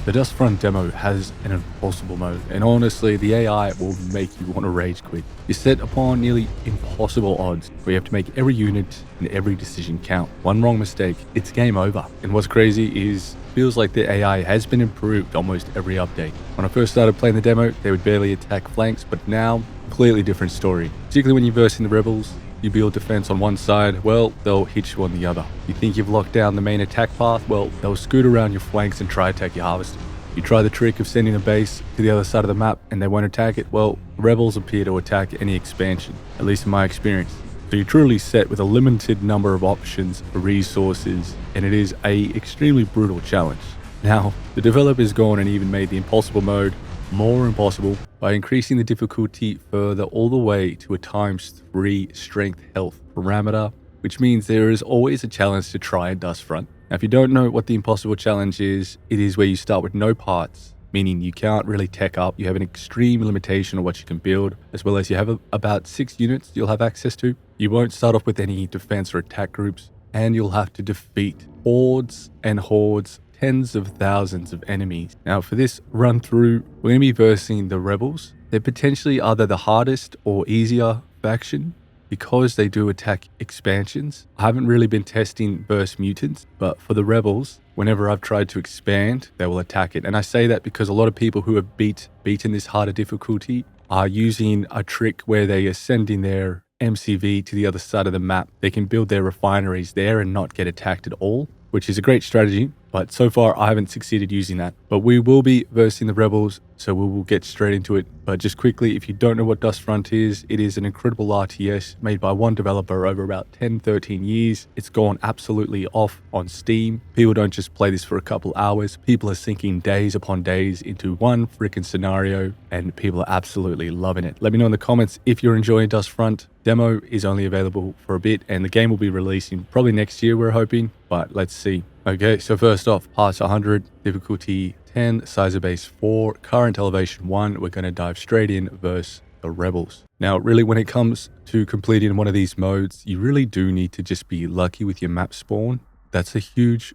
The Dustfront demo has an impossible mode, and honestly, the AI will make you want to rage quit. You're set upon nearly impossible odds, where you have to make every unit and every decision count. One wrong mistake, it's game over. And what's crazy is, it feels like the AI has been improved almost every update. When I first started playing the demo, they would barely attack flanks, but now, completely different story. Particularly when you're versing the rebels, you build defense on one side, well, they'll hit you on the other. You think you've locked down the main attack path, well, they'll scoot around your flanks and try to attack your harvester. You try the trick of sending a base to the other side of the map and they won't attack it, well, rebels appear to attack any expansion, at least in my experience. So you're truly set with a limited number of options for resources, and it is a extremely brutal challenge. Now, the developers gone and even made the impossible mode more impossible by increasing the difficulty further all the way to a ×3 strength health parameter, which means there is always a challenge to try in Dustfront. Now, if you don't know what the impossible challenge is, it is where you start with no parts, meaning you can't really tech up. You have an extreme limitation on what you can build, as well as you have about 6 units you'll have access to. You won't start off with any defense or attack groups, and you'll have to defeat hordes and hordes, tens of thousands of enemies. Now, for this run through, we're going to be versing the rebels. They're potentially either the hardest or easier faction because they do attack expansions. I haven't really been testing verse mutants, but for the rebels, whenever I've tried to expand, they will attack it. And I say that because a lot of people who have beaten this harder difficulty are using a trick where they are sending their MCV to the other side of the map. They can build their refineries there and not get attacked at all, which is a great strategy, but so far I haven't succeeded using that. But we will be versing the rebels, so we will get straight into it. But just quickly, if you don't know what Dustfront is, it is an incredible RTS made by one developer over about 10-13 years. It's gone absolutely off on Steam. People don't just play this for a couple hours. People are sinking days upon days into one freaking scenario, and people are absolutely loving it. Let me know in the comments if you're enjoying Dustfront. Demo is only available for a bit, and the game will be releasing probably next year, we're hoping, but let's see. Okay, so first off, parts 100, difficulty 10, size of base 4, current elevation 1. We're going to dive straight in versus the rebels. Now, really, when it comes to completing one of these modes, you really do need to just be lucky with your map spawn. That's a huge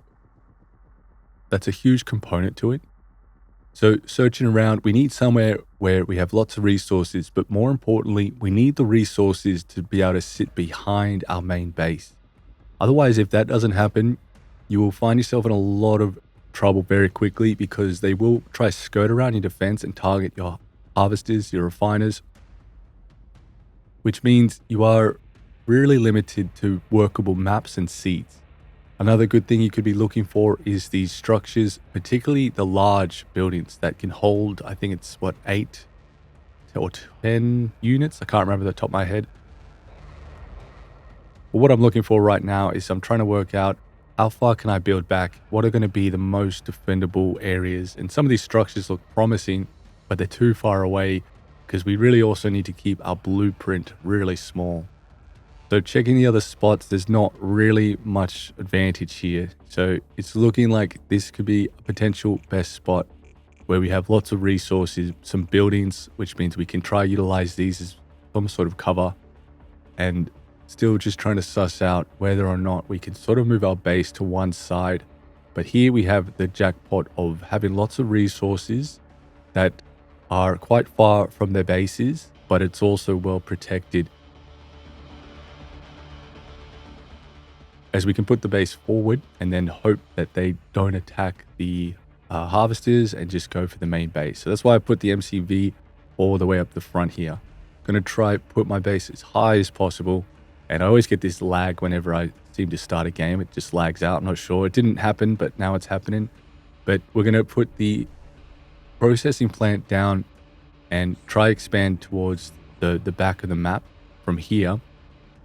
component to it. So searching around, we need somewhere where we have lots of resources, but more importantly, we need the resources to be able to sit behind our main base. Otherwise, if that doesn't happen, you will find yourself in a lot of trouble very quickly because they will try to skirt around your defense and target your harvesters, your refiners, which means you are really limited to workable maps and seeds. Another good thing you could be looking for is these structures, particularly the large buildings that can hold, I think it's 8 or 10 units. I can't remember the top of my head. But what I'm looking for right now is I'm trying to work out how far can I build back? What are going to be the most defendable areas? And some of these structures look promising, but they're too far away because we really also need to keep our blueprint really small. So checking the other spots, there's not really much advantage here. So it's looking like this could be a potential best spot where we have lots of resources, some buildings, which means we can try utilize these as some sort of cover, and still just trying to suss out whether or not we can sort of move our base to one side. But here we have the jackpot of having lots of resources that are quite far from their bases, but it's also well protected, as we can put the base forward and then hope that they don't attack the harvesters and just go for the main base. So that's why I put the MCV all the way up the front here. I'm going to try put my base as high as possible. And I always get this lag whenever I seem to start a game. It just lags out. I'm not sure. It didn't happen, but now it's happening. But we're going to put the processing plant down and try expand towards the back of the map from here.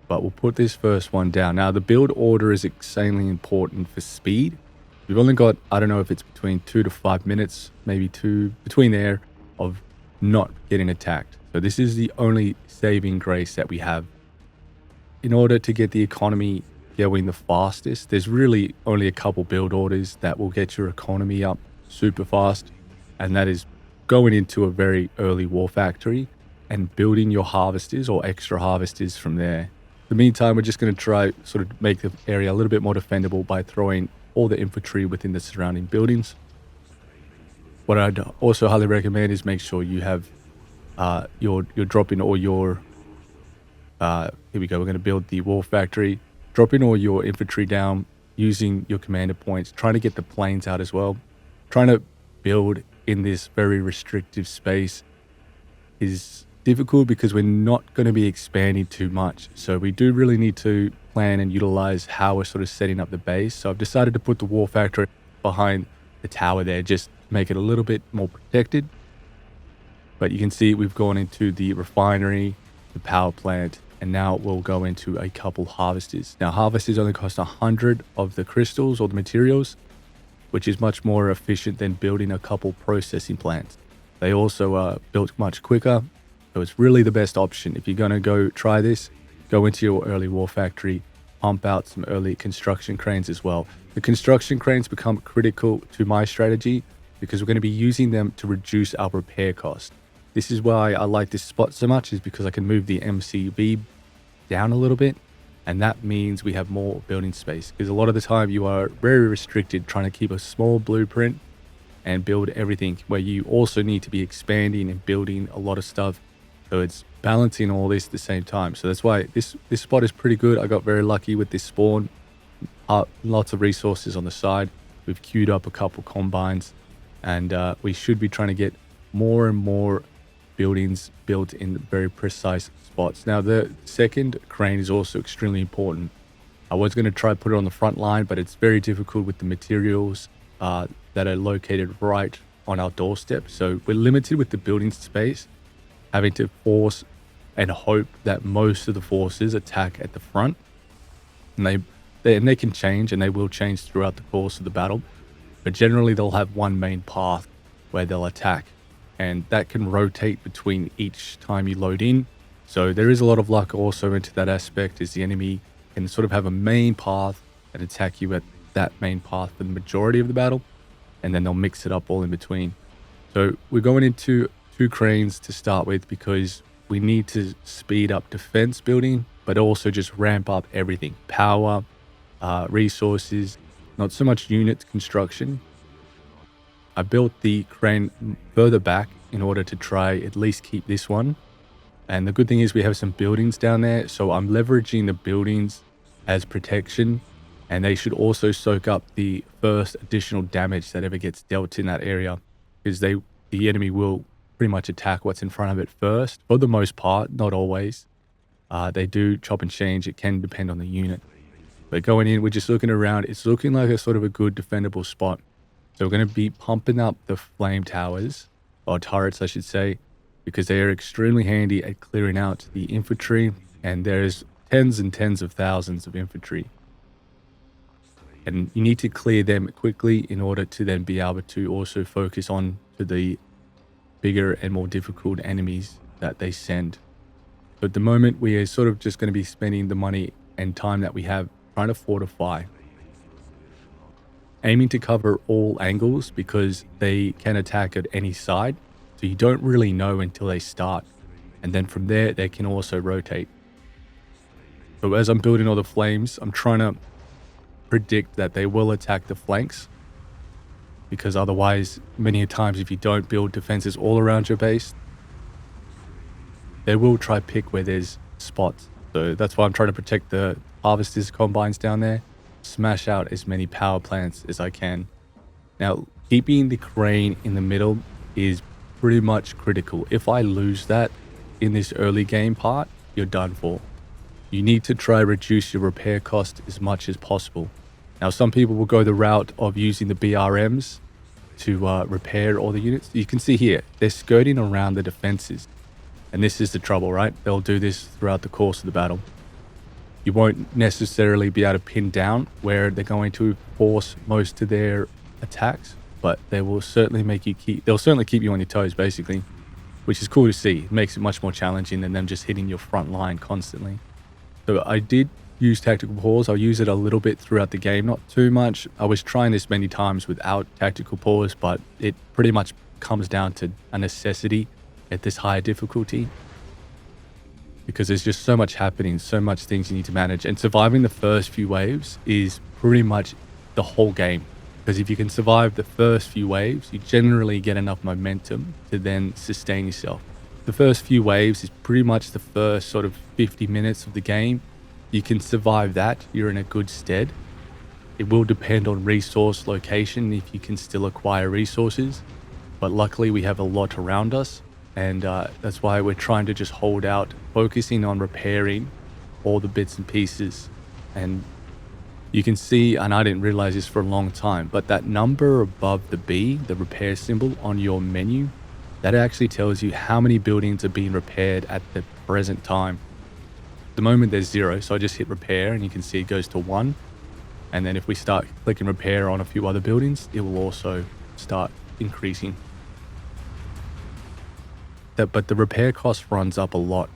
But we'll put this first one down. Now, the build order is insanely important for speed. We've only got, I don't know if it's between 2 to 5 minutes, maybe 2, between there, of not getting attacked. So this is the only saving grace that we have. In order to get the economy going the fastest, there's really only a couple build orders that will get your economy up super fast, and that is going into a very early war factory and building your harvesters or extra harvesters from there. In the meantime, we're just going to try sort of make the area a little bit more defendable by throwing all the infantry within the surrounding buildings. What I'd also highly recommend is make sure you have your dropping all your here we go. We're going to build the war factory. Dropping all your infantry down using your commander points. Trying to get the planes out as well. Trying to build in this very restrictive space is difficult because we're not going to be expanding too much. So we do really need to plan and utilize how we're sort of setting up the base. So I've decided to put the war factory behind the tower there, just to make it a little bit more protected. But you can see we've gone into the refinery, the power plant, and now we'll go into a couple harvesters. Now harvesters only cost 100 of the crystals or the materials, which is much more efficient than building a couple processing plants. They also are built much quicker, so it's really the best option. If you're going to go try this, go into your early war factory, pump out some early construction cranes as well. The construction cranes become critical to my strategy because we're going to be using them to reduce our repair cost. This is why I like this spot so much, is because I can move the MCV down a little bit, and that means we have more building space, because a lot of the time you are very restricted trying to keep a small blueprint and build everything, where you also need to be expanding and building a lot of stuff. So it's balancing all this at the same time. So that's why this spot is pretty good. I got very lucky with this spawn. Lots of resources on the side. We've queued up a couple combines, and we should be trying to get more and more buildings built in very precise spots. Now the second crane is also extremely important. I was going to try put it on the front line, but it's very difficult with the materials that are located right on our doorstep. So we're limited with the building space, having to force and hope that most of the forces attack at the front. And they can change, and they will change throughout the course of the battle. But generally they'll have one main path where they'll attack, and that can rotate between each time you load in. So there is a lot of luck also into that aspect, as the enemy can sort of have a main path and attack you at that main path for the majority of the battle, and then they'll mix it up all in between. So we're going into 2 cranes to start with because we need to speed up defense building, but also just ramp up everything. Power, resources, not so much unit construction. I built the crane further back in order to try at least keep this one. And the good thing is we have some buildings down there, so I'm leveraging the buildings as protection, and they should also soak up the first additional damage that ever gets dealt in that area, because the enemy will pretty much attack what's in front of it first, for the most part, not always. They do chop and change. It can depend on the unit. But going in, we're just looking around. It's looking like a sort of a good defendable spot. So we're going to be pumping up the flame towers, or turrets I should say, because they are extremely handy at clearing out the infantry, and there's tens and tens of thousands of infantry. And you need to clear them quickly in order to then be able to also focus on to the bigger and more difficult enemies that they send. But at the moment, we are sort of just going to be spending the money and time that we have trying to fortify. Aiming to cover all angles because they can attack at any side. So you don't really know until they start. And then from there, they can also rotate. So as I'm building all the flames, I'm trying to predict that they will attack the flanks, because otherwise, many times if you don't build defenses all around your base, they will try pick where there's spots. So that's why I'm trying to protect the harvesters combines down there, smash out as many power plants as I can. Now, keeping the crane in the middle is pretty much critical. If I lose that in this early game part, you're done for. You need to try reduce your repair cost as much as possible. Now, some people will go the route of using the BRMs to repair all the units. You can see here, they're skirting around the defenses. And this is the trouble, right? They'll do this throughout the course of the battle. You won't necessarily be able to pin down where they're going to force most of their attacks, but they will certainly they'll certainly keep you on your toes, basically, which is cool to see. It makes it much more challenging than them just hitting your front line constantly. So I did use tactical pause. I'll use it a little bit throughout the game, not too much. I was trying this many times without tactical pause, but it pretty much comes down to a necessity at this higher difficulty, because there's just so much happening, so much things you need to manage, and surviving the first few waves is pretty much the whole game. because if you can survive the first few waves, you generally get enough momentum to then sustain yourself. The first few waves is pretty much the first sort of 50 minutes of the game. You can survive that, you're in a good stead. It will depend on resource location if you can still acquire resources, but luckily we have a lot around us, and that's why we're trying to just hold out, focusing on repairing all the bits and pieces. And you can see, and I didn't realize this for a long time, but that number above the B, the repair symbol on your menu, that actually tells you how many buildings are being repaired at the present time. At the moment there's 0, so I just hit repair and you can see it goes to 1. And then if we start clicking repair on a few other buildings, it will also start increasing. But the repair cost runs up a lot.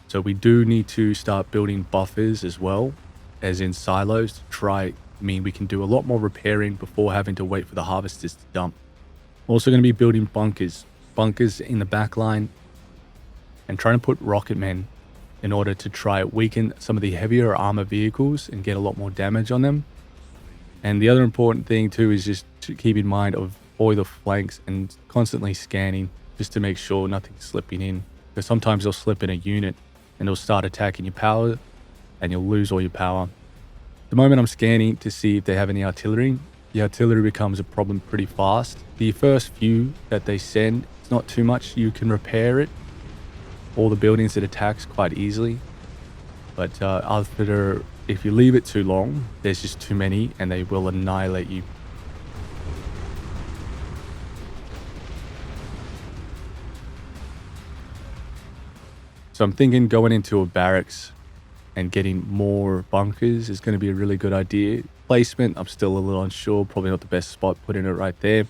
So we do need to start building buffers as well, as in silos, to mean we can do a lot more repairing before having to wait for the harvesters to dump. Also going to be building bunkers in the back line, and trying to put rocket men in order to try weaken some of the heavier armor vehicles and get a lot more damage on them. And the other important thing too is just to keep in mind of all the flanks and constantly scanning just to make sure nothing's slipping in, because sometimes they'll slip in a unit and they'll start attacking your power and you'll lose all your power. At the moment I'm scanning to see if they have any artillery. The artillery becomes a problem pretty fast. The first few that they send, it's not too much, you can repair it, all the buildings it attacks quite easily, but if you leave it too long, there's just too many and they will annihilate you. So I'm thinking going into a barracks and getting more bunkers is going to be a really good idea. Placement, I'm still a little unsure, probably not the best spot, putting it right there.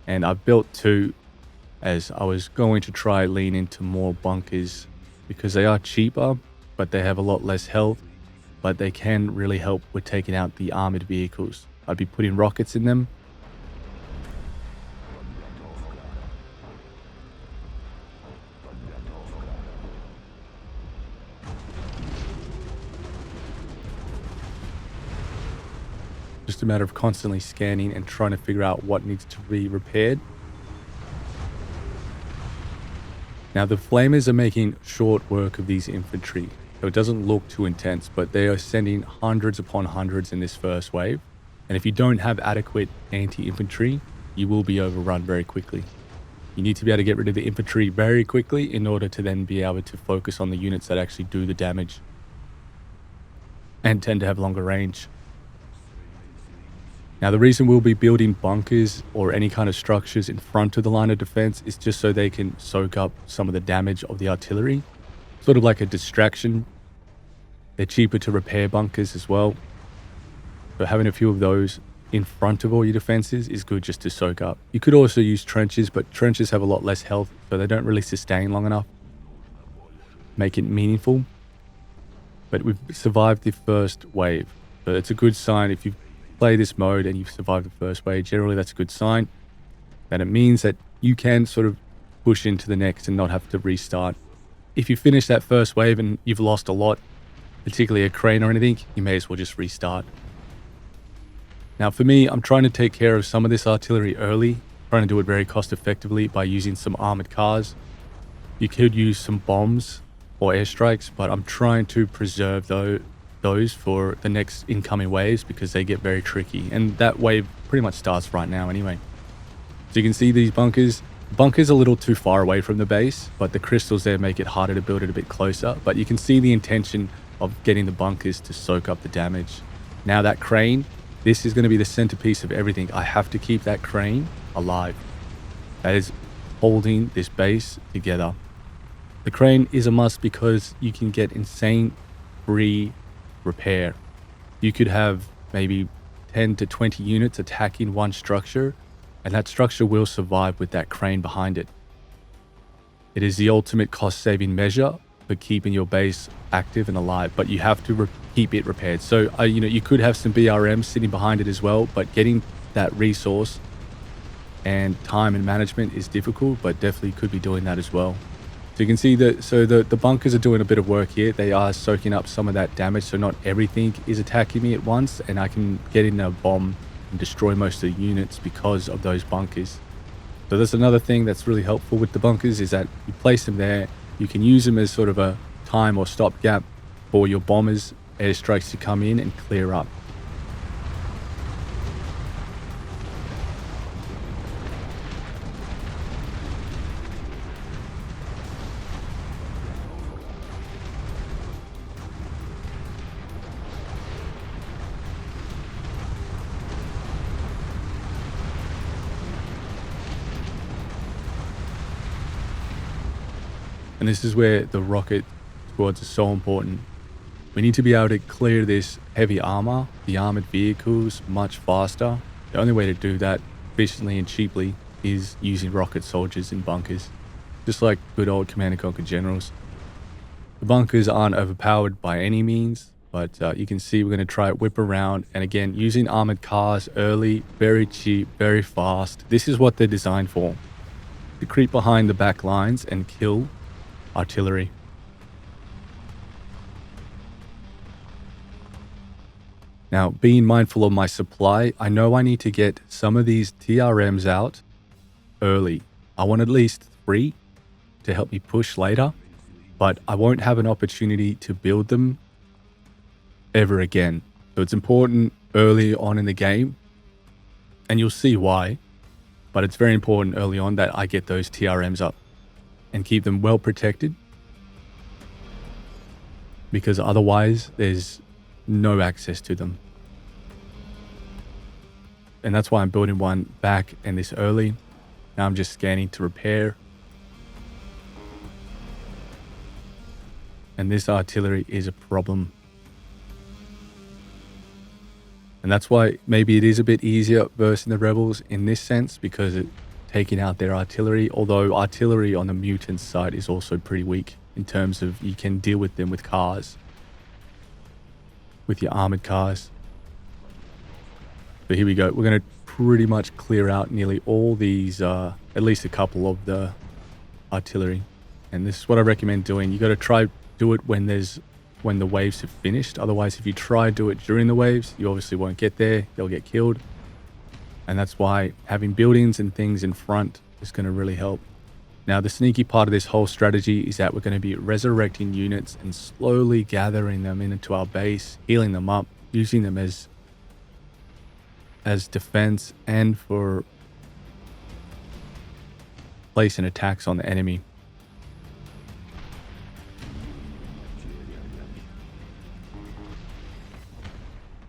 And I've built 2 as I was going to try lean into more bunkers because they are cheaper, but they have a lot less health, but they can really help with taking out the armored vehicles. I'd be putting rockets in them. Just a matter of constantly scanning and trying to figure out what needs to be repaired. Now the flamers are making short work of these infantry, so it doesn't look too intense, but they are sending hundreds upon hundreds in this first wave. And if you don't have adequate anti-infantry, you will be overrun very quickly. You need to be able to get rid of the infantry very quickly in order to then be able to focus on the units that actually do the damage and tend to have longer range. Now the reason we'll be building bunkers or any kind of structures in front of the line of defense is just so they can soak up some of the damage of the artillery. Sort of like a distraction. They're cheaper to repair bunkers as well. So having a few of those in front of all your defenses is good just to soak up. You could also use trenches, but trenches have a lot less health, so they don't really sustain long enough. Make it meaningful. But we've survived the first wave. So it's a good sign if you play this mode and you've survived the first wave. Generally that's a good sign, that it means that you can sort of push into the next and not have to restart. If you finish that first wave and you've lost a lot, particularly a crane or anything, you may as well just restart. Now for me, I'm trying to take care of some of this artillery early, trying to do it very cost effectively by using some armored cars. You could use some bombs or airstrikes, but I'm trying to preserve those for the next incoming waves because they get very tricky, and that wave pretty much starts right now anyway. So you can see these bunkers a little too far away from the base, but the crystals there make it harder to build it a bit closer, but you can see the intention of getting the bunkers to soak up the damage. Now that crane, this is going to be the centerpiece of everything. I have to keep that crane alive. That is holding this base together. The crane is a must because you can get insane free repair. You could have maybe 10 to 20 units attacking one structure, and that structure will survive with that crane behind it. It is the ultimate cost-saving measure for keeping your base active and alive, but you have to keep it repaired. So you could have some BRMs sitting behind it as well, but getting that resource and time and management is difficult, but definitely could be doing that as well. So you can see that, so the bunkers are doing a bit of work here. They are soaking up some of that damage, so not everything is attacking me at once, and I can get in a bomb and destroy most of the units because of those bunkers. So that's another thing that's really helpful with the bunkers, is that you place them there, you can use them as sort of a time or stopgap for your bombers, airstrikes to come in and clear up. And this is where the rocket squads are so important. We need to be able to clear this heavy armor, the armored vehicles, much faster. The only way to do that efficiently and cheaply is using rocket soldiers in bunkers, just like good old Command & Conquer generals. The bunkers aren't overpowered by any means, but you can see we're going to try it whip around. And again, using armored cars early, very cheap, very fast. This is what they're designed for, to creep behind the back lines and kill artillery. Now, being mindful of my supply, I know I need to get some of these TRMs out early. I want at least 3 to help me push later, but I won't have an opportunity to build them ever again. So it's important early on in the game, and you'll see why, but it's very important early on that I get those TRMs up and keep them well protected, because otherwise there's no access to them. And that's why I'm building one back and this early. Now I'm just scanning to repair. And this artillery is a problem. And that's why maybe it is a bit easier versus the rebels in this sense, because it taking out their artillery, although artillery on the mutants side is also pretty weak in terms of you can deal with them with cars, with your armored cars. But here we go. We're going to pretty much clear out nearly all these, at least a couple of the artillery. And this is what I recommend doing. You got to try do it when the waves have finished. Otherwise, if you try do it during the waves, you obviously won't get there. They'll get killed. And that's why having buildings and things in front is going to really help. Now, the sneaky part of this whole strategy is that we're going to be resurrecting units and slowly gathering them into our base, healing them up, using them as defense and for placing attacks on the enemy.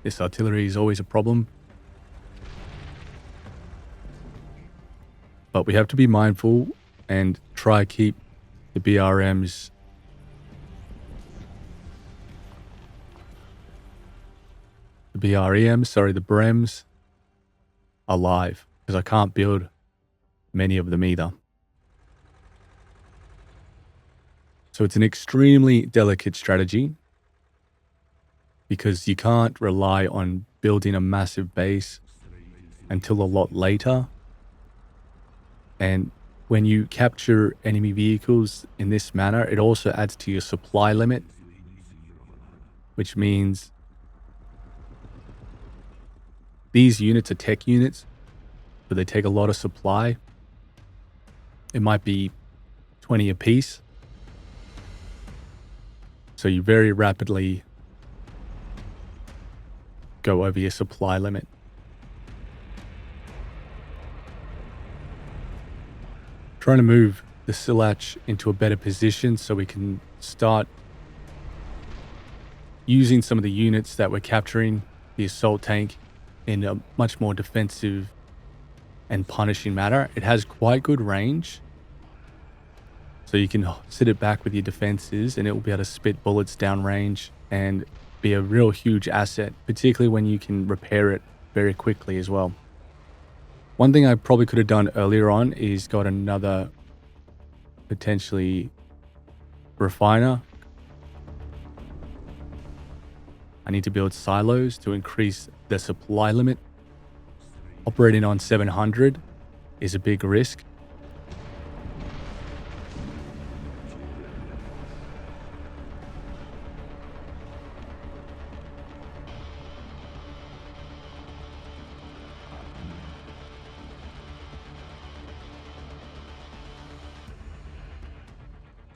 This artillery is always a problem. But we have to be mindful and try keep the BRMs the BREMs alive, because I can't build many of them either. So it's an extremely delicate strategy, because you can't rely on building a massive base until a lot later. And when you capture enemy vehicles in this manner, it also adds to your supply limit, which means these units are tech units, but they take a lot of supply. It might be 20 a piece. So you very rapidly go over your supply limit. Trying to move the Silach into a better position so we can start using some of the units that we're capturing, the assault tank, in a much more defensive and punishing manner. It has quite good range, so you can sit it back with your defenses and it will be able to spit bullets downrange and be a real huge asset, particularly when you can repair it very quickly as well. One thing I probably could have done earlier on is got another potentially refiner. I need to build silos to increase the supply limit. Operating on 700 is a big risk.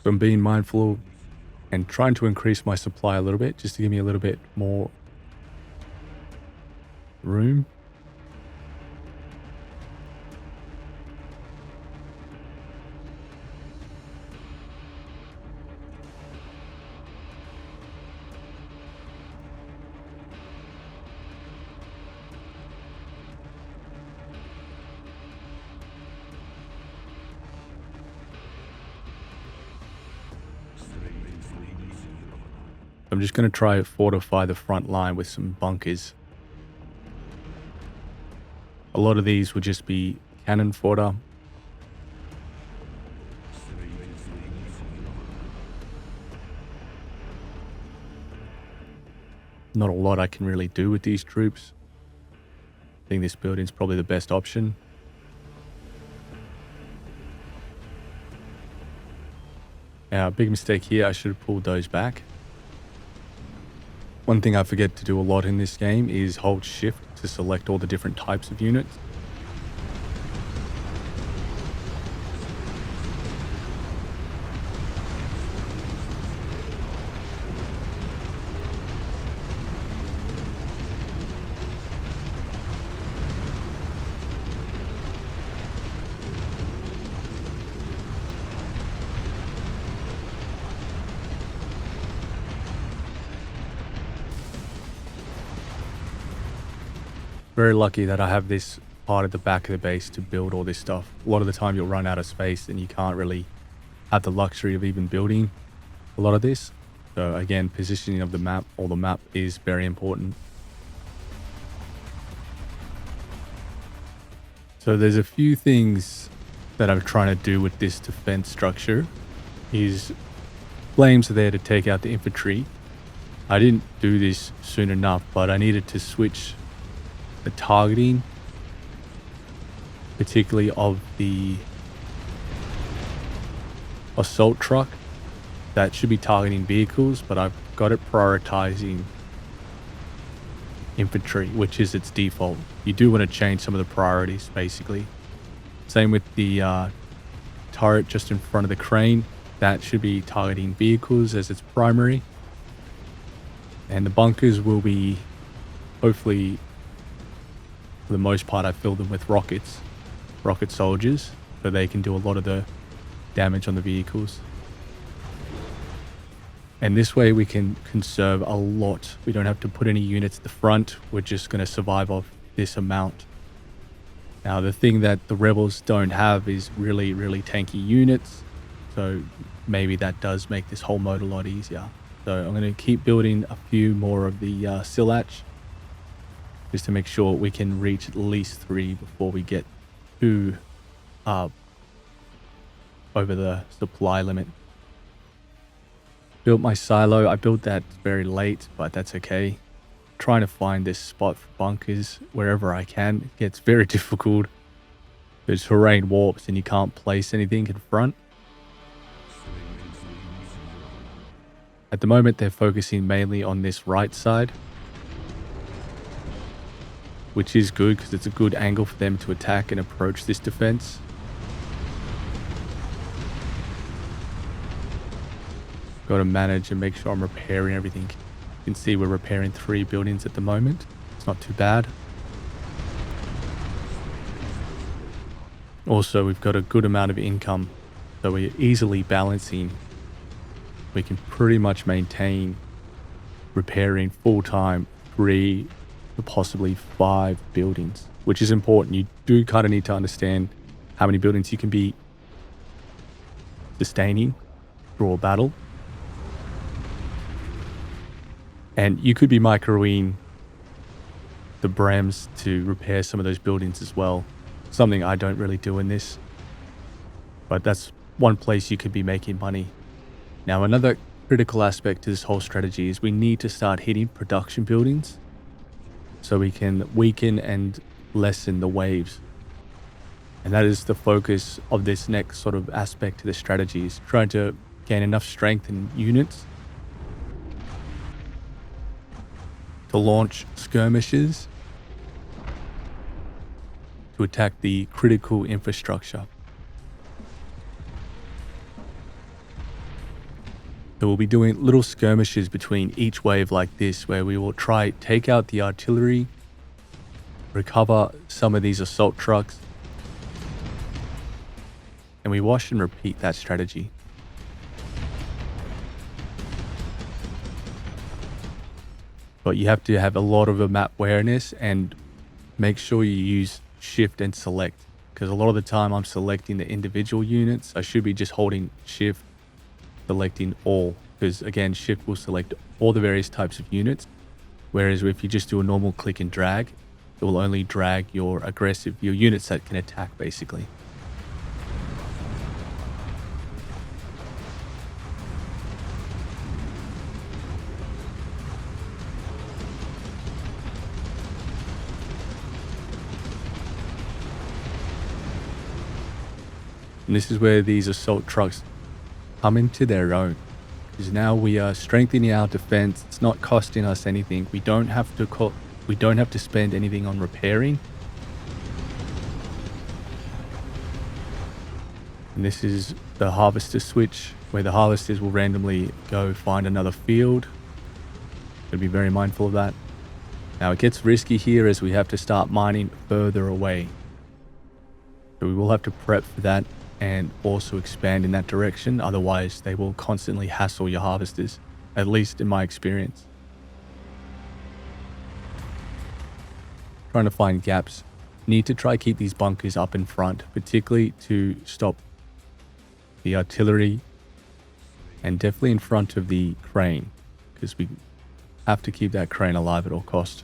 So I'm being mindful and trying to increase my supply a little bit just to give me a little bit more room. I'm just going to try to fortify the front line with some bunkers. A lot of these would just be cannon fodder. Not a lot I can really do with these troops. I think this building's probably the best option. Now, big mistake here, I should have pulled those back. One thing I forget to do a lot in this game is hold shift to select all the different types of units. Very lucky that I have this part at the back of the base to build all this stuff. A lot of the time you'll run out of space and you can't really have the luxury of even building a lot of this. So again, positioning of the map or the map is very important. So there's a few things that I'm trying to do with this defense structure. Is flames are there to take out the infantry. I didn't do this soon enough, but I needed to switch the targeting, particularly of the assault truck. That should be targeting vehicles, but I've got it prioritizing infantry, which is its default. You do want to change some of the priorities, basically. Same with the turret just in front of the crane. That should be targeting vehicles as its primary. And the bunkers will be, hopefully, for the most part, I fill them with rockets, rocket soldiers, so they can do a lot of the damage on the vehicles. And this way we can conserve a lot. We don't have to put any units at the front. We're just going to survive off this amount. Now, the thing that the rebels don't have is really, really tanky units. So maybe that does make this whole mode a lot easier. So I'm going to keep building a few more of the Silach, just to make sure we can reach at least 3 before we get to over the supply limit. Built my silo. I built that very late, but that's okay. Trying to find this spot for bunkers wherever I can. It gets very difficult. There's terrain warps and you can't place anything in front. At the moment, they're focusing mainly on this right side, which is good because it's a good angle for them to attack and approach this defense. Got to manage and make sure I'm repairing everything. You can see we're repairing 3 buildings at the moment. It's not too bad. Also, we've got a good amount of income, so we're easily balancing. We can pretty much maintain repairing full-time 3 to possibly 5 buildings, which is important. You do kind of need to understand how many buildings you can be sustaining through a battle. And you could be microing the Brems to repair some of those buildings as well. Something I don't really do in this, but that's one place you could be making money. Now, another critical aspect to this whole strategy is we need to start hitting production buildings so we can weaken and lessen the waves. And that is the focus of this next sort of aspect to the strategy, is trying to gain enough strength in units to launch skirmishes to attack the critical infrastructure. So we'll be doing little skirmishes between each wave like this, where we will try take out the artillery, recover some of these assault trucks, and we wash and repeat that strategy. But you have to have a lot of a map awareness and make sure you use shift and select, because a lot of the time I'm selecting the individual units. I should be just holding shift, selecting all, because again, shift will select all the various types of units. Whereas if you just do a normal click and drag, it will only drag your units that can attack basically. And this is where these assault trucks come into their own, because now we are strengthening our defense. It's not costing us anything. We don't have to spend anything on repairing. And this is the harvester switch, where the harvesters will randomly go find another field. Gotta be very mindful of that. Now it gets risky here as we have to start mining further away. So we will have to prep for that and also expand in that direction. Otherwise, they will constantly hassle your harvesters, at least in my experience. Trying to find gaps. Need to try keep these bunkers up in front, particularly to stop the artillery, and definitely in front of the crane, because we have to keep that crane alive at all costs.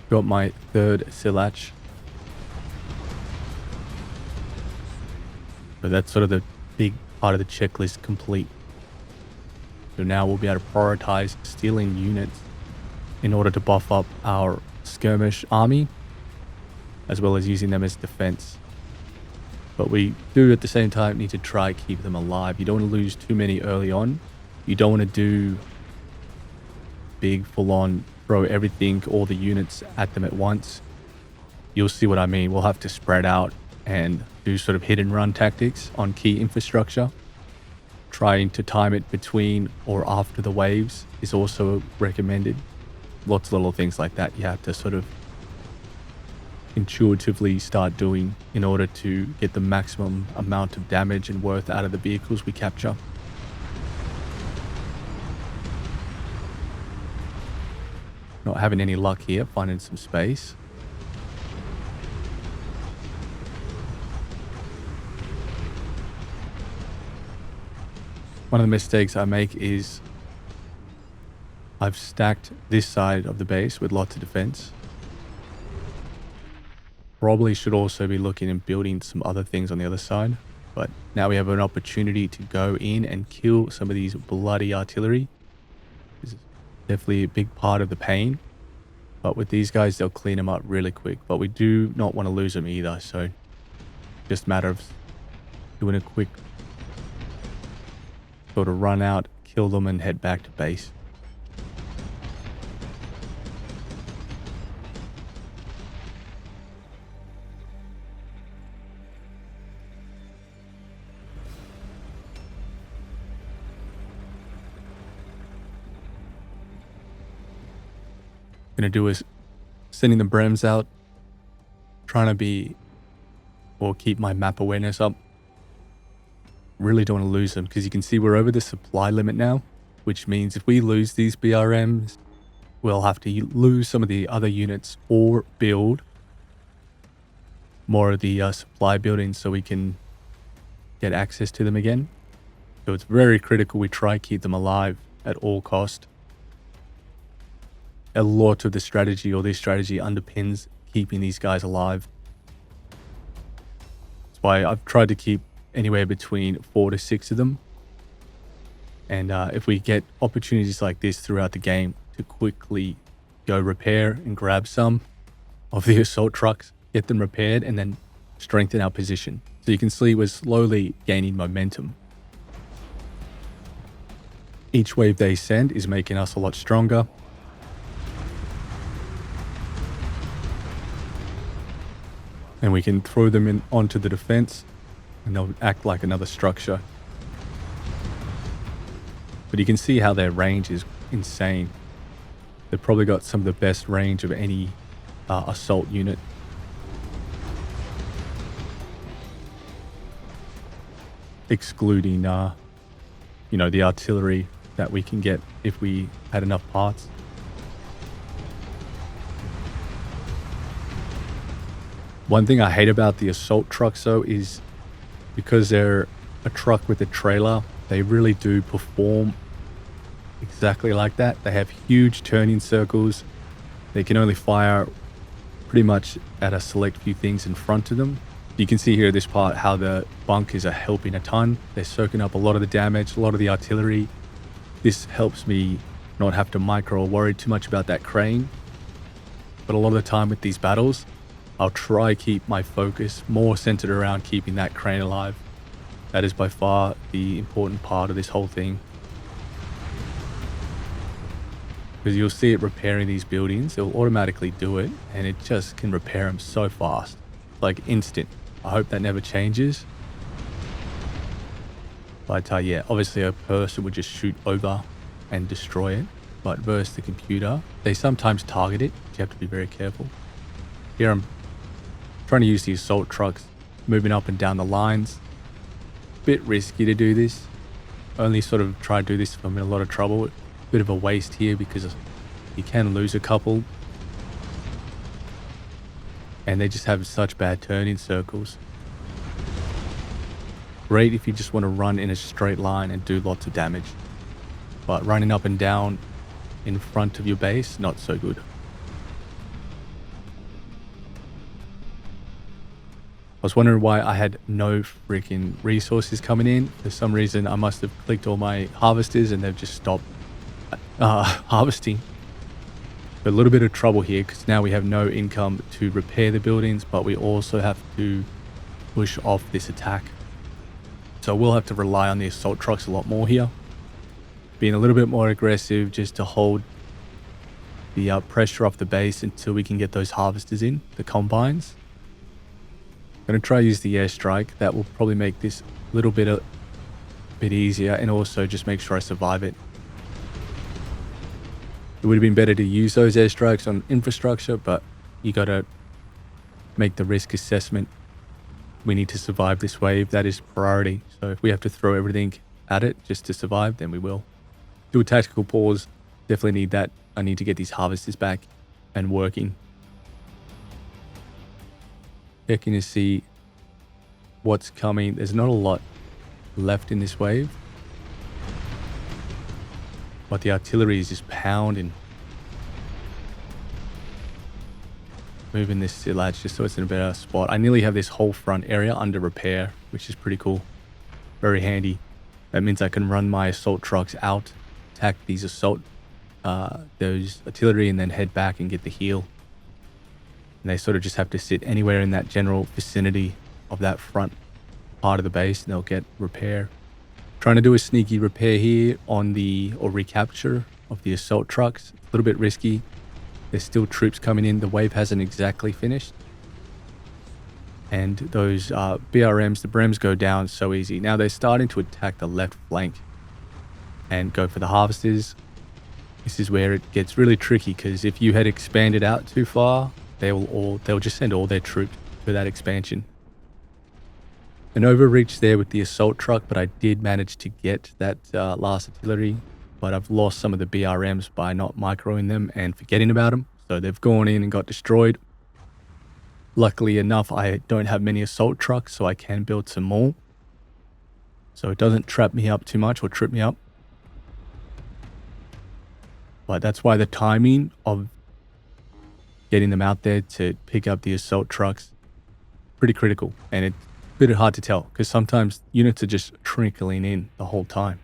Got my third silage. So that's sort of the big part of the checklist complete. So now we'll be able to prioritize stealing units in order to buff up our skirmish army, as well as using them as defense. But we do at the same time need to try keep them alive. You don't want to lose too many early on. You don't want to do big full-on throw everything, all the units at them at once. You'll see what I mean. We'll have to spread out and do sort of hit and run tactics on key infrastructure. Trying to time it between or after the waves is also recommended. Lots of little things like that you have to sort of intuitively start doing in order to get the maximum amount of damage and worth out of the vehicles we capture. Not having any luck here, finding some space. One of the mistakes I make is I've stacked this side of the base with lots of defense. Probably should also be looking and building some other things on the other side. But now we have an opportunity to go in and kill some of these bloody artillery. This is definitely a big part of the pain. But with these guys, they'll clean them up really quick. But we do not want to lose them either. So just a matter of doing a quick sort of run out, kill them and head back to base. Gonna do is sending the brems out, trying to be or keep my map awareness up. Really don't want to lose them, because you can see we're over the supply limit now, which means if we lose these BRMs, we'll have to lose some of the other units or build more of the supply buildings so we can get access to them again. So it's very critical we try keep them alive at all cost. A lot of the strategy, or this strategy, underpins keeping these guys alive. That's why I've tried to keep anywhere between 4 to 6 of them. And if we get opportunities like this throughout the game to quickly go repair and grab some of the assault trucks, get them repaired, and then strengthen our position. So you can see we're slowly gaining momentum. Each wave they send is making us a lot stronger. And we can throw them in onto the defense and they'll act like another structure. But you can see how their range is insane. They've probably got some of the best range of any assault unit. Excluding, the artillery that we can get if we had enough parts. One thing I hate about the assault trucks though is because they're a truck with a trailer, they really do perform exactly like that. They have huge turning circles. They can only fire pretty much at a select few things in front of them. You can see here this part how the bunkers are helping a ton. They're soaking up a lot of the damage, a lot of the artillery. This helps me not have to micro or worry too much about that crane. But a lot of the time with these battles, I'll try keep my focus more centered around keeping that crane alive. That is by far the important part of this whole thing. Because you'll see it repairing these buildings, it'll automatically do it, and it just can repair them so fast. Like instant. I hope that never changes. But yeah, obviously a person would just shoot over and destroy it. But versus the computer, they sometimes target it. You have to be very careful. Here I'm trying to use the assault trucks, moving up and down the lines. Bit risky to do this. Only sort of try to do this if I'm in a lot of trouble. Bit of a waste here because you can lose a couple. And they just have such bad turning circles. Great if you just want to run in a straight line and do lots of damage. But running up and down in front of your base, not so good. I was wondering why I had no freaking resources coming in. For some reason, I must have clicked all my harvesters and they've just stopped harvesting. But a little bit of trouble here because now we have no income to repair the buildings, but we also have to push off this attack. So we'll have to rely on the assault trucks a lot more here. Being a little bit more aggressive just to hold the pressure off the base until we can get those harvesters in, the combines. I'm going to try to use the airstrike. That will probably make this a little bit easier and also just make sure I survive it. It would have been better to use those airstrikes on infrastructure, but you got to make the risk assessment. We need to survive this wave. That is priority. So if we have to throw everything at it just to survive, then we will. Do a tactical pause. Definitely need that. I need to get these harvesters back and working. Checking to see what's coming. There's not a lot left in this wave. But the artillery is just pounding. Moving this silage just so it's in a better spot. I nearly have this whole front area under repair, which is pretty cool. Very handy. That means I can run my assault trucks out, attack these those artillery, and then head back and get the heal. And they sort of just have to sit anywhere in that general vicinity of that front part of the base and they'll get repair. Trying to do a sneaky repair here on or recapture of the assault trucks. A little bit risky. There's still troops coming in. The wave hasn't exactly finished. And those BRMs, the Brems go down so easy. Now they're starting to attack the left flank and go for the harvesters. This is where it gets really tricky because if you had expanded out too far, they'll just send all their troops to that expansion. An overreach there with the assault truck, but I did manage to get that last artillery. But I've lost some of the BRMs by not microing them and forgetting about them. So they've gone in and got destroyed. Luckily enough, I don't have many assault trucks, so I can build some more. So it doesn't trap me up too much or trip me up. But that's why the timing of getting them out there to pick up the assault trucks pretty critical. And Bit hard to tell because sometimes units are just trickling in the whole time.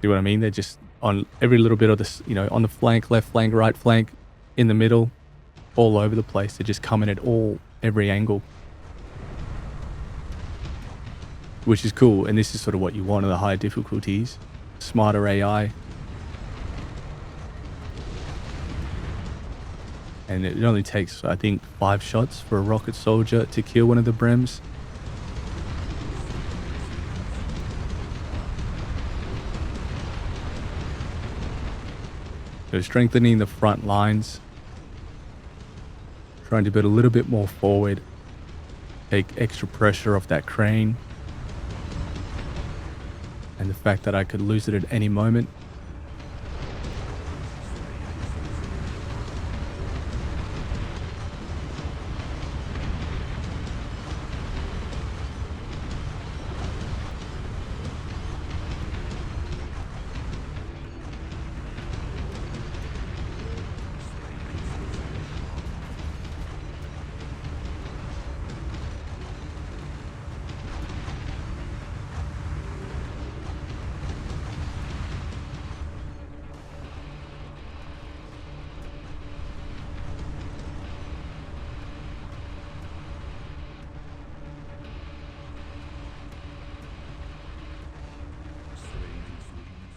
See what I mean? They're just on every little bit of this, you know, on the flank, left flank, right flank, in the middle, all over the place. They're just coming at every angle, which is cool. And this is sort of what you want in the higher difficulties. Smarter AI. And it only takes, I think, 5 shots for a rocket soldier to kill one of the Brems. So strengthening the front lines. Trying to build a little bit more forward. Take extra pressure off that crane. And the fact that I could lose it at any moment.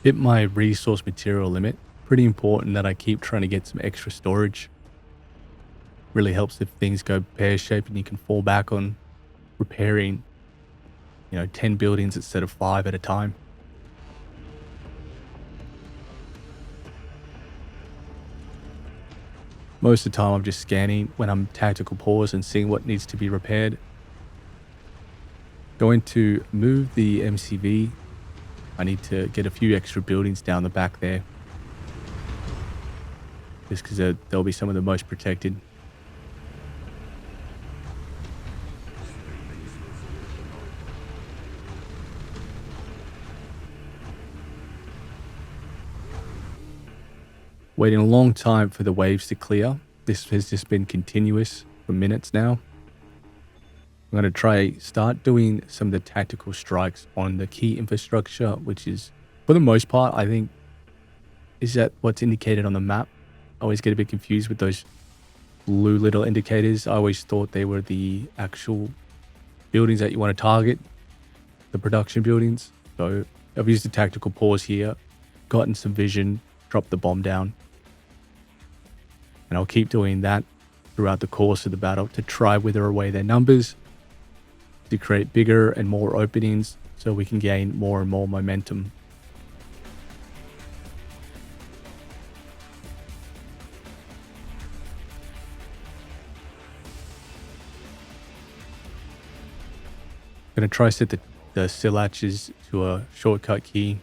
Hit my resource material limit. Pretty important that I keep trying to get some extra storage. Really helps if things go pear-shaped and you can fall back on repairing, 10 buildings instead of 5 at a time. Most of the time I'm just scanning when I'm tactical pause and seeing what needs to be repaired. Going to move the MCV. I need to get a few extra buildings down the back there. Just because they'll be some of the most protected. Waiting a long time for the waves to clear. This has just been continuous for minutes now. I'm going to start doing some of the tactical strikes on the key infrastructure, which is, for the most part, I think, is that what's indicated on the map. I always get a bit confused with those blue little indicators. I always thought they were the actual buildings that you want to target, the production buildings. So I've used the tactical pause here, gotten some vision, dropped the bomb down. And I'll keep doing that throughout the course of the battle to try wither away their numbers, to create bigger and more openings so we can gain more and more momentum. I'm going to try set the Silatches to a shortcut key.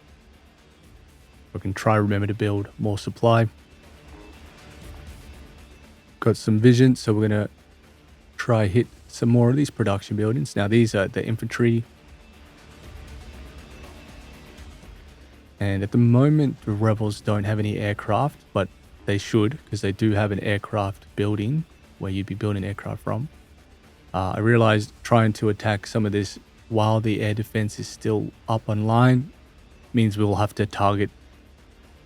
I can try remember to build more supply. Got some vision, so we're going to try hit some more of these production buildings. Now these are the infantry. And at the moment, the rebels don't have any aircraft, but they should, because they do have an aircraft building where you'd be building aircraft from. I realized trying to attack some of this while the air defense is still up online means we'll have to target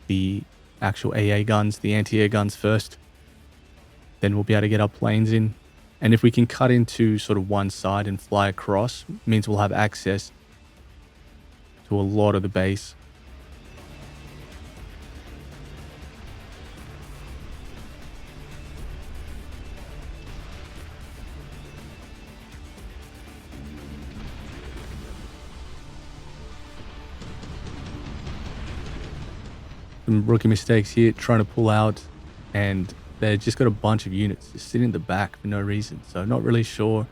the actual AA guns, the anti-air guns first. Then we'll be able to get our planes in. And if we can cut into sort of one side and fly across, means we'll have access to a lot of the base. Some rookie mistakes here, trying to pull out, and they just got a bunch of units just sitting in the back for no reason. So not really sure.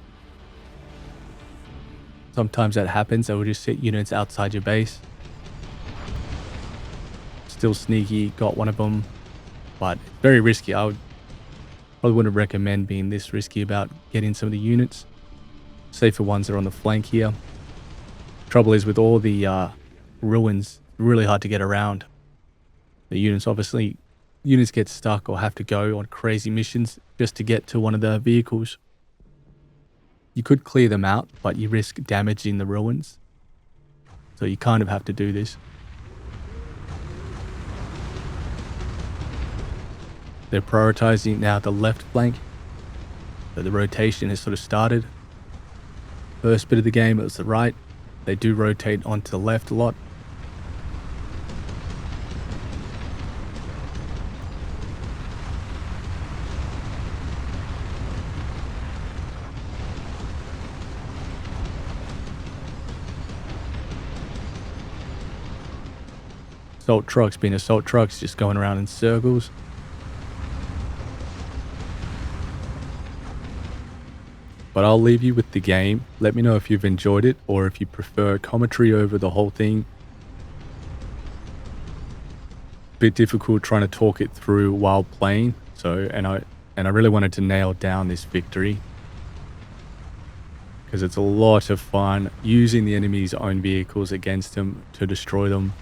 Sometimes that happens. They will just sit units outside your base. Still sneaky, got one of them, but very risky. I probably wouldn't recommend being this risky about getting some of the units. Save for ones that are on the flank here. Trouble is with all the ruins, really hard to get around. The units obviously units get stuck or have to go on crazy missions just to get to one of the vehicles. You could clear them out, but you risk damaging the ruins. So you kind of have to do this. They're prioritizing now the left flank. So the rotation has sort of started. First bit of the game, it was the right. They do rotate onto the left a lot. Assault trucks being assault trucks, just going around in circles. But I'll leave you with the game. Let me know if you've enjoyed it or if you prefer commentary over the whole thing. Bit difficult trying to talk it through while playing. And I really wanted to nail down this victory, because it's a lot of fun using the enemy's own vehicles against them to destroy them.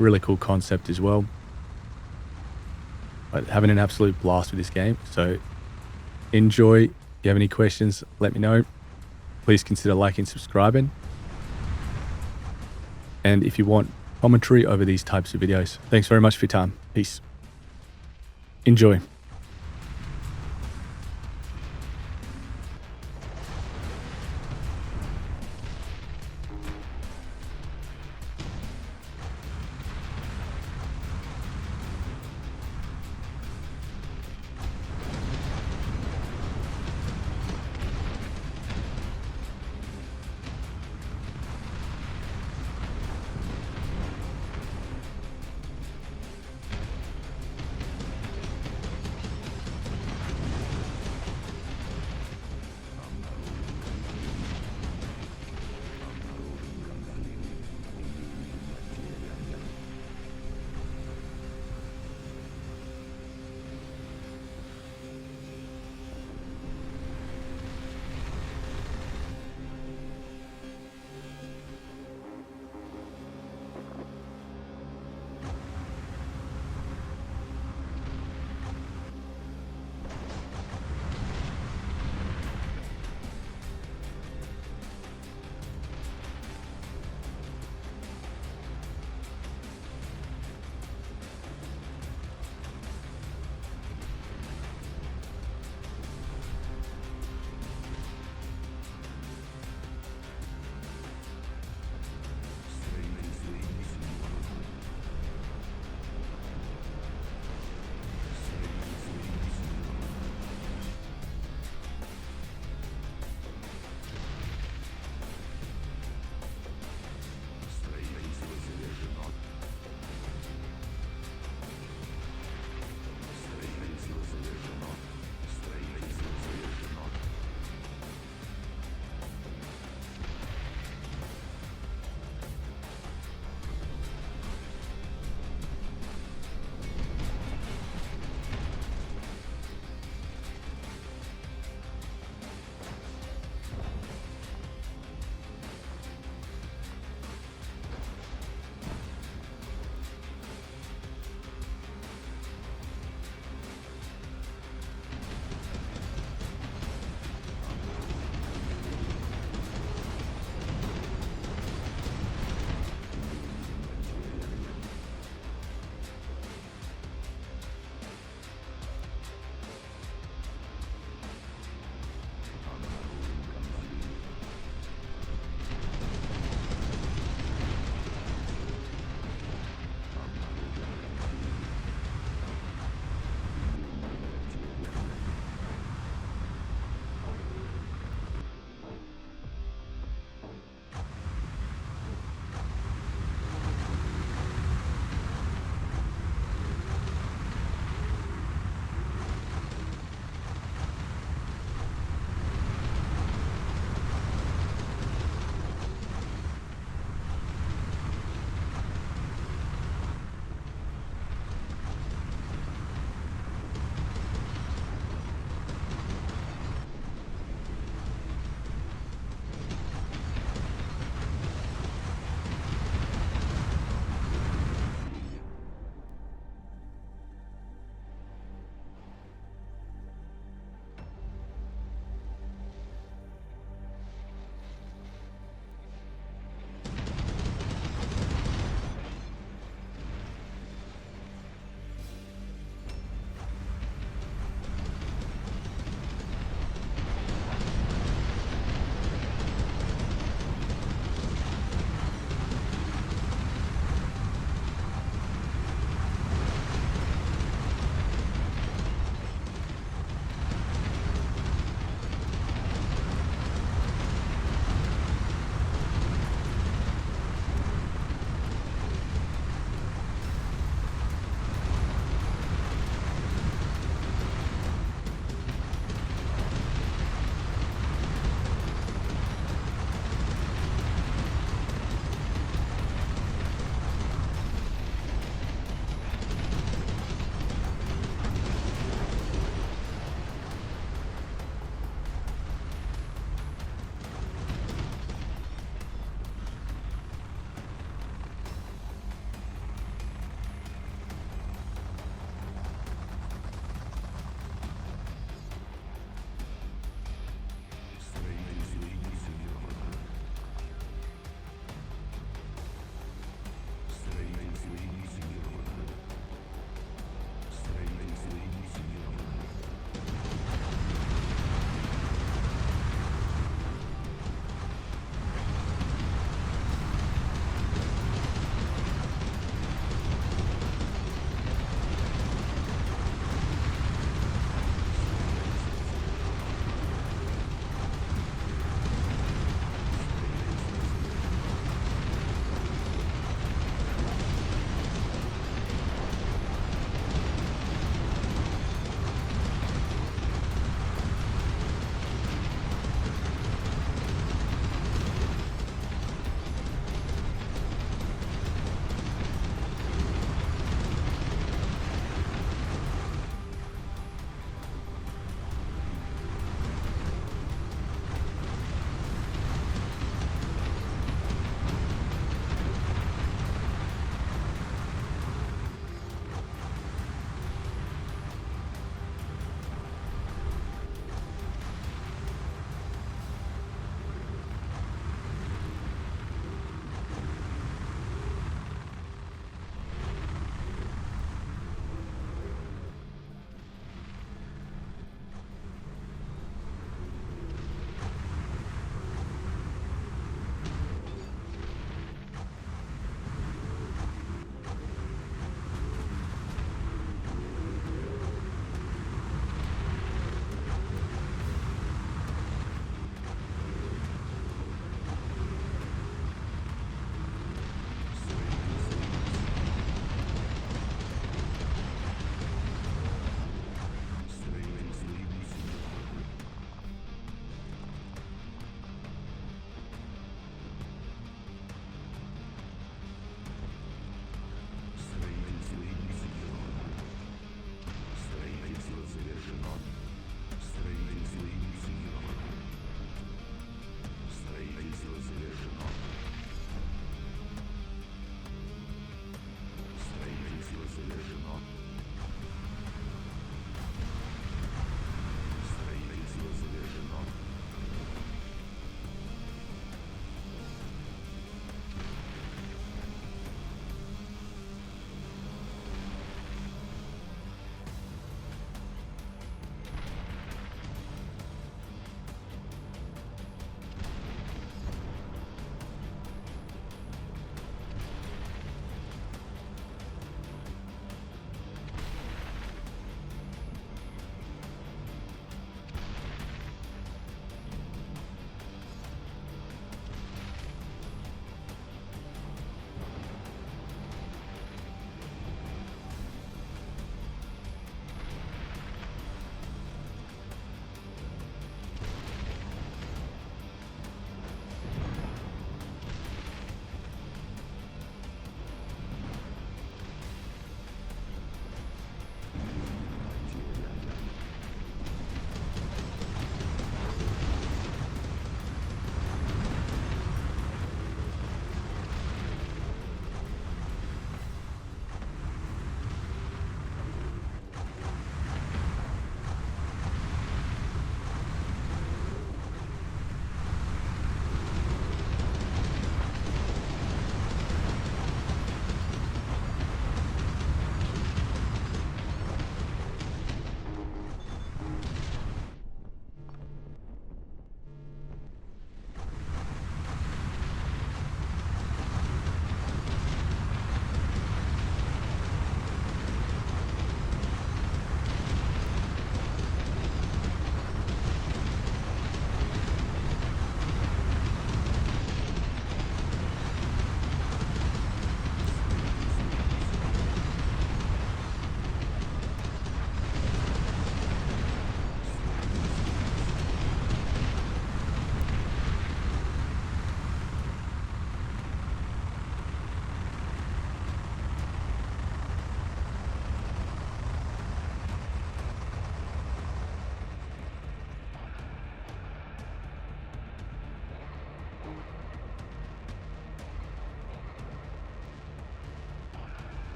Really cool concept as well. But having an absolute blast with this game. So enjoy. If you have any questions, let me know. Please consider liking, subscribing. And if you want commentary over these types of videos. Thanks very much for your time. Peace. Enjoy.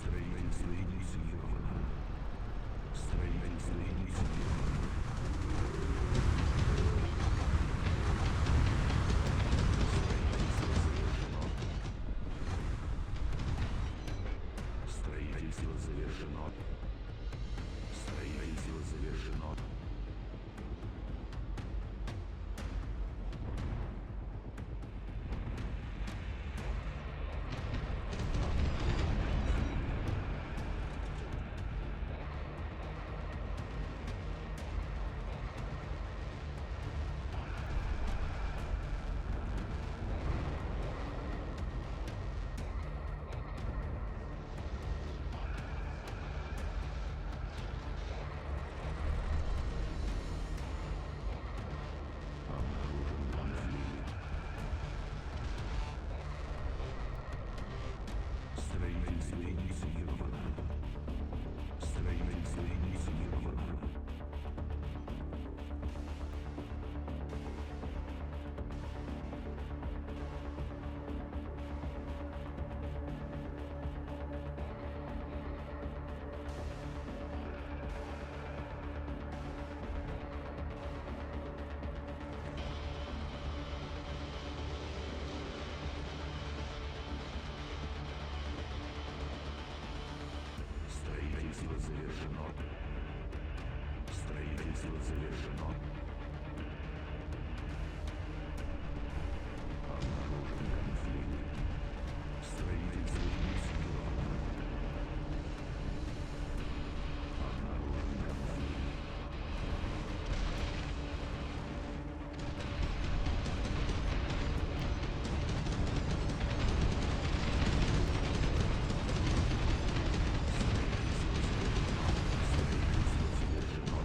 Строительство инициировано. Строительство инициировано. Строительство завершено. Строительство завершено. Строительство инициировано. Строительство инициировано. Строительство завершено. Строительство завершено. Обнаружен конфликт. Строительство инициировано. Обнаружен конфликт. Строительство завершено.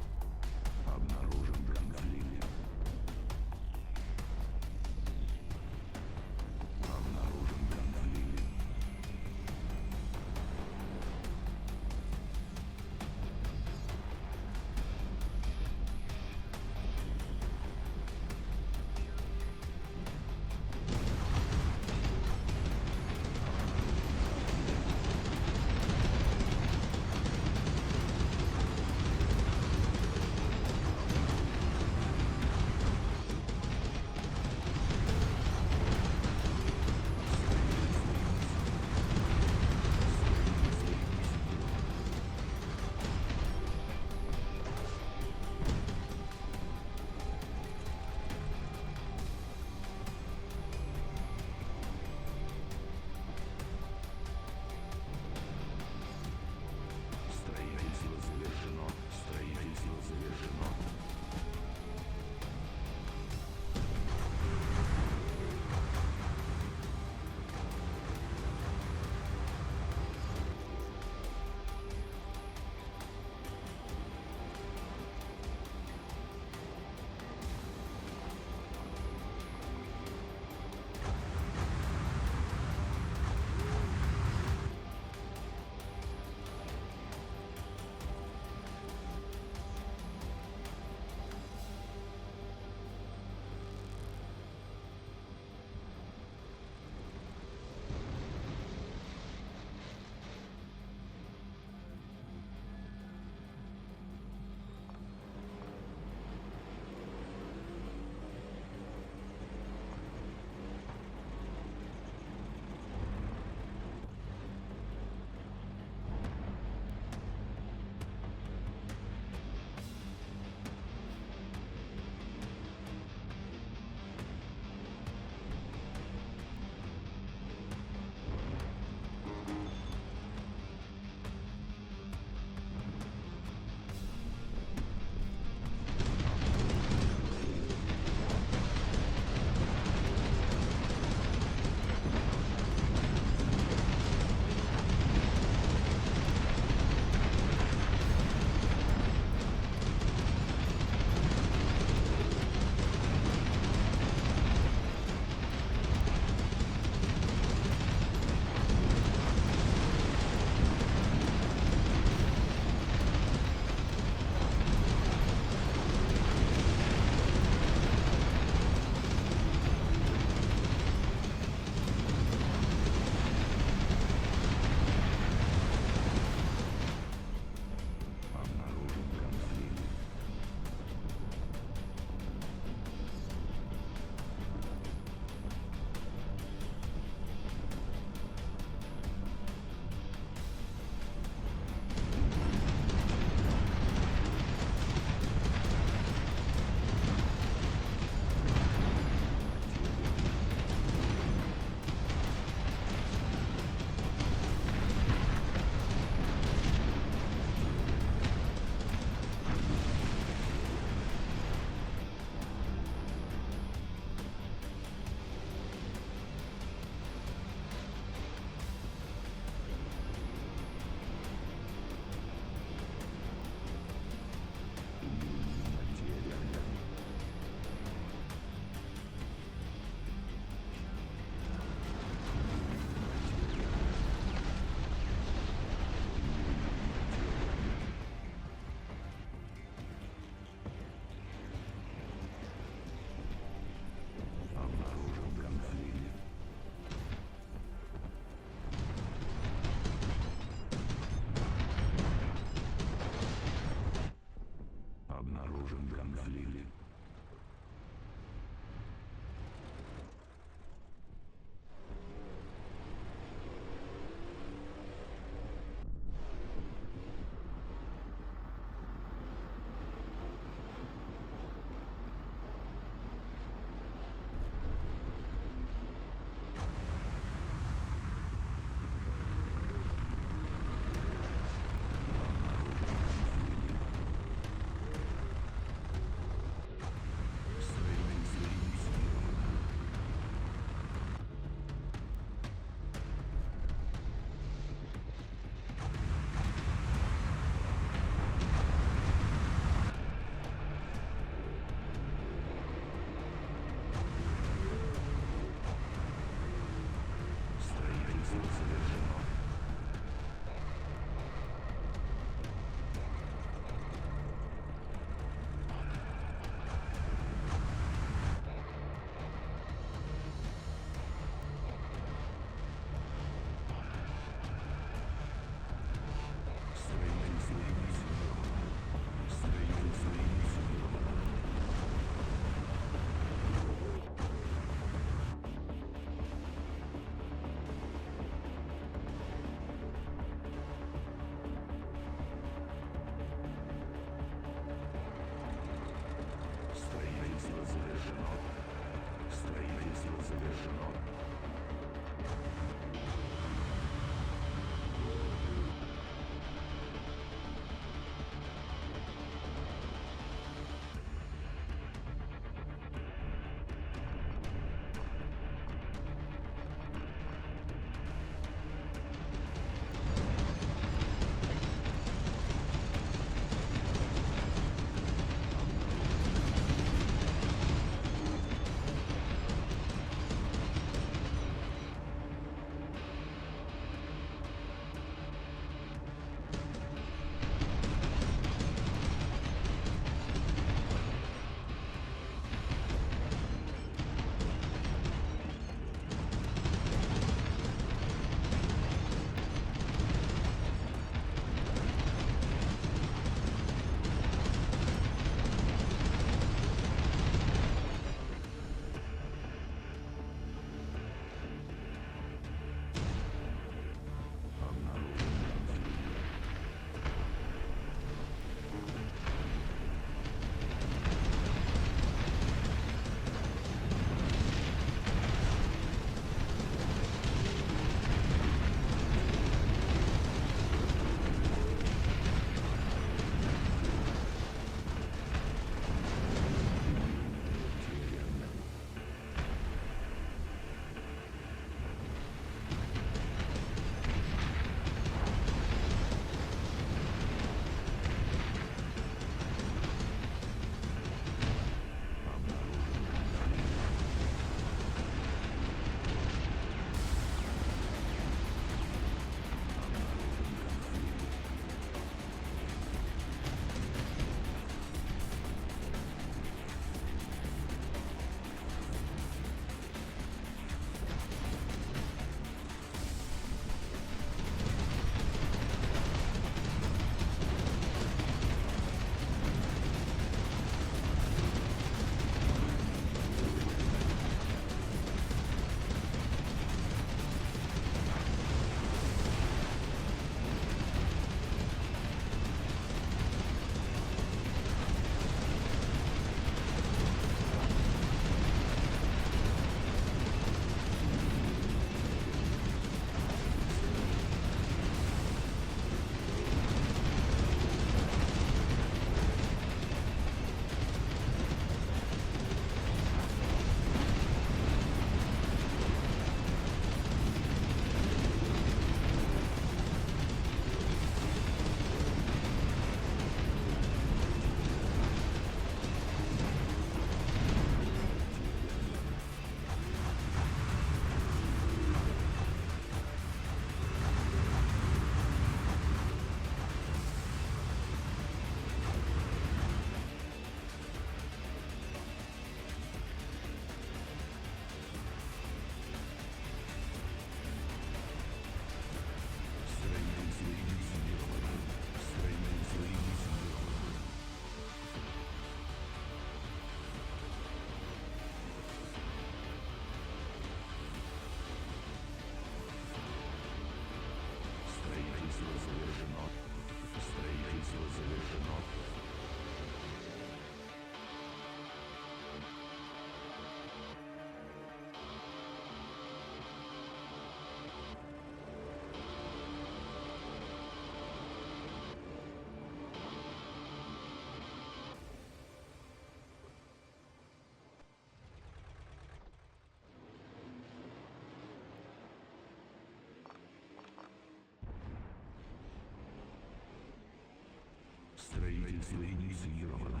Строительство инициировано.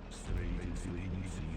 Строительство инициировано.